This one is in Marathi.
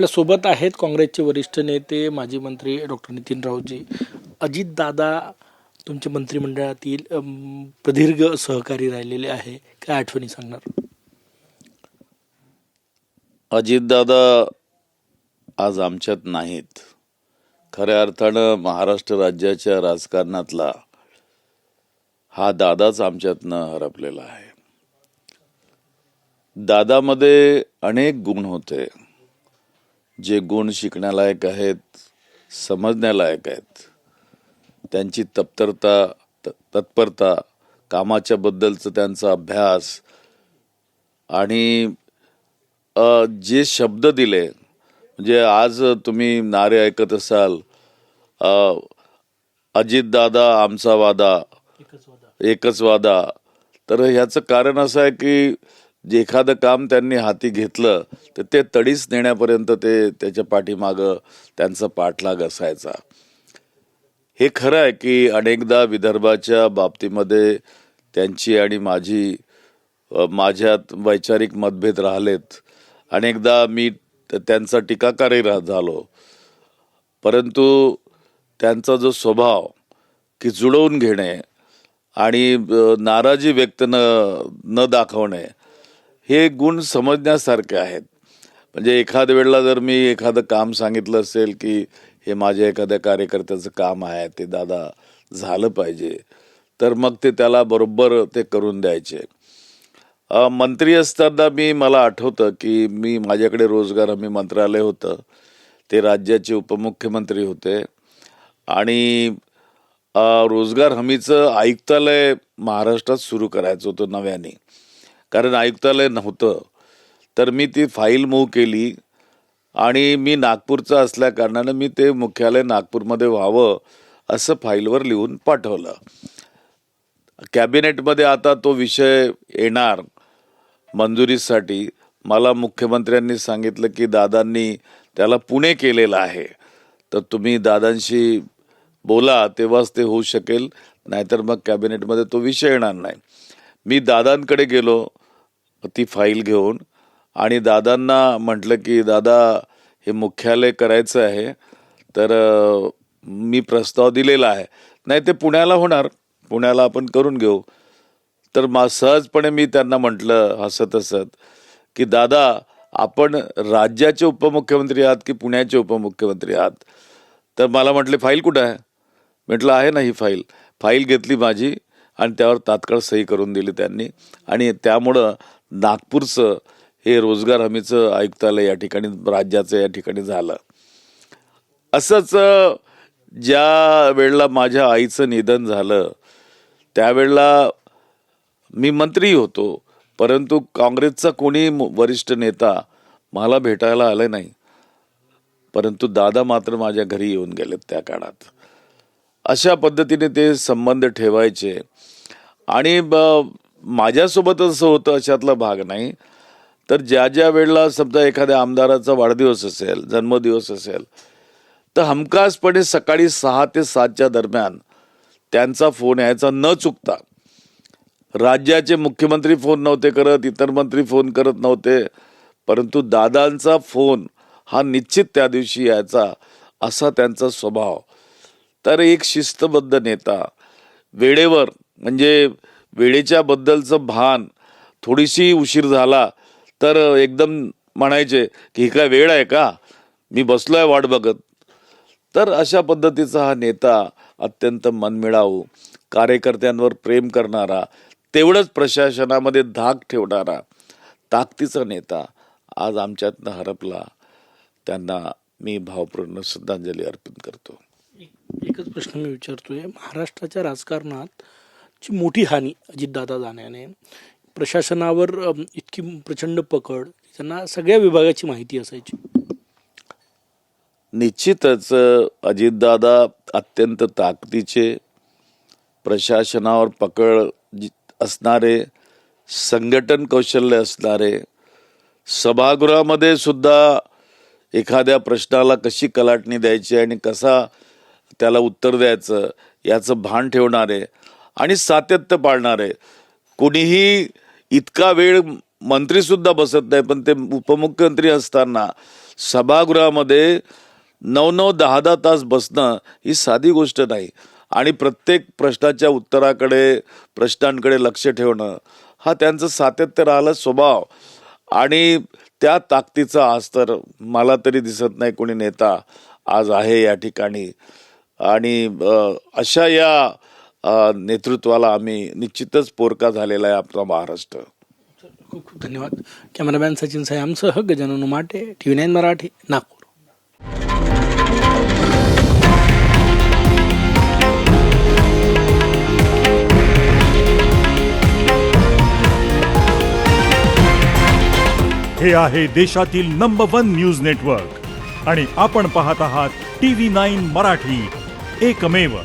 आपल्या सोबत आहेत काँग्रेसचे वरिष्ठ नेते माजी मंत्री डॉक्टर नितीन राऊतजी. अजितदादा तुमच्या मंत्रिमंडळातील प्रदीर्घ सहकारी राहिलेले आहे, काय आठवणी सांगणार? अजितदादा आज आमच्यात नाहीत. खऱ्या अर्थानं महाराष्ट्र राज्याच्या राजकारणातला हा दादाच आमच्यातनं हरपलेला आहे. दादामध्ये अनेक गुण होते, जे गुण शिकण्यालायक आहेत, समजण्यालायक आहेत. त्यांची तत्परता, कामाच्या बद्दलचं त्यांचा अभ्यास आणि जे शब्द दिले, म्हणजे आज तुम्ही नारे ऐकत असाल, अजितदादा आमचा वादा एकच वादा. तर ह्याचं कारण असं आहे की जे एखादं काम त्यांनी हाती घेतलं तर ते तडीस नेण्यापर्यंत त्याच्या पाठीमागं त्यांचा पाठलाग असायचा. हे खरं आहे की अनेकदा विदर्भाच्या बाबतीमध्ये त्यांची आणि माझ्यात वैचारिक मतभेद राहिलेत. अनेकदा मी त्यांचा टीकाकारही झालो, परंतु त्यांचा जो स्वभाव की जुळवून घेणे आणि नाराजी व्यक्त न दाखवणे, हे गुण समजण्यासारखे आहेत. म्हणजे एखाद्या वेळेला जर मी एखादं काम सांगितलं असेल की हे माझ्या एखाद्या कार्यकर्त्याचं काम आहे, ते दादा झालं पाहिजे, तर मग ते त्याला बरोबर ते करून द्यायचे. मंत्री असताना मला आठवतं की माझ्याकडे रोजगार हमी मंत्रालय होतं. ते राज्याचे उपमुख्यमंत्री होते आणि रोजगार हमीचं आयुक्तालय महाराष्ट्रात सुरू करायचं होतं नव्याने, कारण आयुक्तालय नव्हतं. तर मी ती फाईल मूव्ह केली आणि मी नागपूरचा असल्या कारणानं मी ते मुख्यालय नागपूरमध्ये व्हावं असं फाईलवर लिहून पाठवलं. कॅबिनेटमध्ये आता तो विषय येणार मंजुरीसाठी. मला मुख्यमंत्र्यांनी सांगितलं की दादांनी त्याला पुणे केलेलं आहे, तर तुम्ही दादांशी बोला, तेव्हाच ते होऊ शकेल, नाहीतर मग कॅबिनेटमध्ये तो विषय येणार नाही. मी दादांकडे गेलो ती फाईल घेऊन आणि दादांना म्हटलं की दादा, हे मुख्यालय करायचं आहे, तर मी प्रस्ताव दिलेला आहे. नाही, ते पुण्याला होणार, पुण्याला आपण करून घेऊ. तर सहजपणे मी त्यांना म्हटलं हसत हसत की दादा, आपण राज्याचे उपमुख्यमंत्री आहात की पुण्याचे उपमुख्यमंत्री आहात? तर मला म्हटले फाईल कुठं आहे? म्हटलं आहे ना ही फाईल घेतली माझी आणि त्यावर तात्काळ सही करून दिली त्यांनी. आणि त्यामुळं नागपूरचं हे रोजगार हमीचं आयुक्तालय या ठिकाणी राज्याचं या ठिकाणी झालं. असंच ज्या वेळेला माझ्या आईचं निधन झालं त्यावेळेला मी मंत्री होतो, परंतु काँग्रेसचा कोणी वरिष्ठ नेता मला भेटायला आले नाही. परंतु दादा मात्र माझ्या घरी येऊन गेलेत त्या काळात. अशा पद्धतीने ते संबंध ठेवायचे. आणि माझ्यासोबत असं होतं अशातला भाग नाही, तर ज्या वेळेला समजा एखाद्या आमदाराचा वाढदिवस असेल, जन्मदिवस असेल, तर हमखासपणे सकाळी 6 ते 7च्या दरम्यान त्यांचा फोन यायचा न चुकता. राज्याचे मुख्यमंत्री फोन नव्हते करत, इतर मंत्री फोन करत नव्हते, परंतु दादांचा फोन हा निश्चित त्या दिवशी यायचा, असा त्यांचा स्वभाव. तर एक शिस्तबद्ध नेता, वेळेवर, म्हणजे वेळेच्या बद्दलचं भान. थोडीशी उशीर झाला तर एकदम म्हणायचे की ही काय वेळ आहे का, मी बसलोय वाट बघत. तर अशा पद्धतीचा हा नेता, अत्यंत मनमिळावू, कार्यकर्त्यांवर प्रेम करणारा, तेवढंच प्रशासनामध्ये धाक ठेवणारा ताकदीचा नेता आज आमच्यातनं हरपला. त्यांना मी भावपूर्ण श्रद्धांजली अर्पण करतो. एकच प्रश्न मी विचारतोय, महाराष्ट्राच्या राजकारणात जी मोठी हानी अजितदादा जाण्याने, प्रशासनावर इतकी प्रचंड पकड, त्यांना सगळ्या विभागाची माहिती असायची. निश्चितच अजितदादा अत्यंत ताकदीचे, प्रशासनावर पकड असणारे, संघटन कौशल्य असणारे, सभागृहामध्ये सुद्धा एखाद्या प्रश्नाला कशी कलाटणी द्यायची आणि कसा त्याला उत्तर द्यायचं याचं भान ठेवणारे आणि सातत्य पाळणारे. कोणीही इतका वेळ मंत्री सुद्धा बसत नाही, पण ते उपमुख्यमंत्री असताना सभागृहामध्ये 9-9, 10-10 तास बसणं ही साधी गोष्ट नाही. आणि प्रत्येक प्रश्नाच्या उत्तराकडे, प्रश्नांकडे लक्ष ठेवणं हा त्यांचं सातत्य राहिला स्वभाव. आणि त्या ताकदीचा आज तर मला तरी दिसत नाही कोणी नेता आज आहे या ठिकाणी. आणि अशा या नेतृत्वाला आम्ही निश्चितच पोरका झालेला आहे आपला महाराष्ट्र. खूप खूप धन्यवाद. कॅमेरामॅन सचिन सायांसह गजानन उमाटे, TV9 मराठी, नागपूर. हे आहे देशातील नंबर 1 न्यूज नेटवर्क आणि आपण पाहत आहात TV9 मराठी, एकमेव.